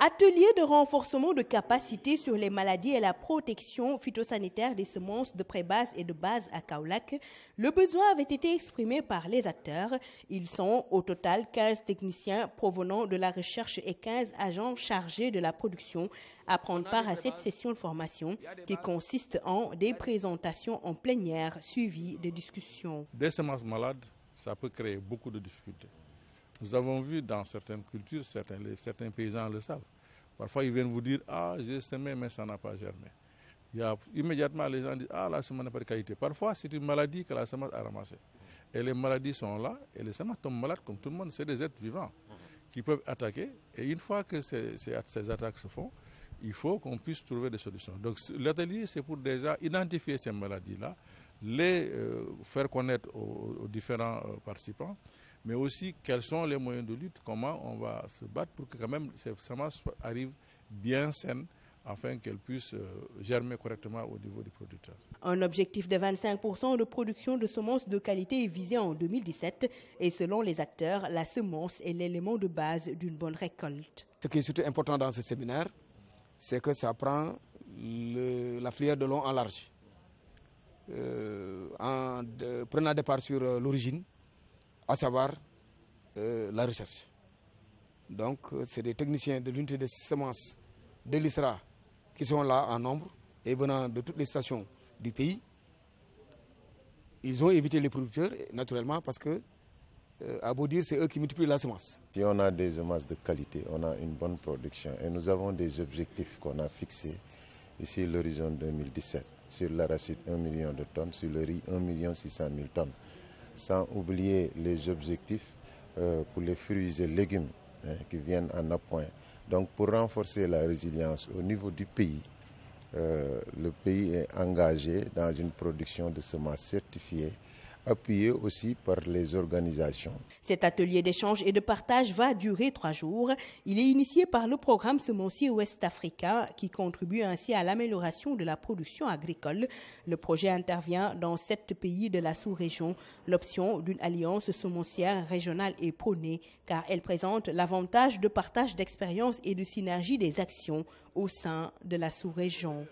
Atelier de renforcement de capacité sur les maladies et la protection phytosanitaire des semences de pré-base et de base à Kaolack. Le besoin avait été exprimé par les acteurs. Ils sont au total 15 techniciens provenant de la recherche et 15 agents chargés de la production à prendre part à cette session de formation qui consiste en des présentations en plénière suivies de discussions. Des semences malades, ça peut créer beaucoup de difficultés. Nous avons vu dans certaines cultures, certains paysans le savent. Parfois, ils viennent vous dire « Ah, j'ai semé, mais ça n'a pas germé ». Immédiatement, les gens disent « Ah, la semence n'a pas de qualité ». Parfois, c'est une maladie que la semence a ramassée. Et les maladies sont là, et les semences tombent malades comme tout le monde. C'est des êtres vivants qui peuvent attaquer. Et une fois que ces attaques se font, il faut qu'on puisse trouver des solutions. Donc, l'atelier, c'est pour déjà identifier ces maladies-là, les faire connaître aux différents participants, mais aussi quels sont les moyens de lutte, comment on va se battre pour que quand même ces semences arrivent bien saines afin qu'elles puissent germer correctement au niveau du producteur. Un objectif de 25% de production de semences de qualité est visé en 2017 et selon les acteurs, la semence est l'élément de base d'une bonne récolte. Ce qui est surtout important dans ce séminaire, c'est que ça prend la filière de long en large. Prenant départ sur l'origine, à savoir la recherche. Donc, c'est des techniciens de l'unité de semences de l'ISRA qui sont là en nombre et venant de toutes les stations du pays. Ils ont évité les producteurs, naturellement, parce que, à beau dire, c'est eux qui multiplient la semence. Si on a des semences de qualité, on a une bonne production et nous avons des objectifs qu'on a fixés ici l'horizon 2017. Sur l'arachide, 1 million de tonnes, sur le riz, 1 600 000 tonnes. Sans oublier les objectifs pour les fruits et légumes qui viennent en appoint. Donc pour renforcer la résilience au niveau du pays, le pays est engagé dans une production de semences certifiées, appuyé aussi par les organisations. Cet atelier d'échange et de partage va durer 3 jours. Il est initié par le programme semencier Ouest Africa qui contribue ainsi à l'amélioration de la production agricole. Le projet intervient dans 7 pays de la sous-région. L'option d'une alliance semencière régionale est prônée car elle présente l'avantage de partage d'expériences et de synergie des actions au sein de la sous-région.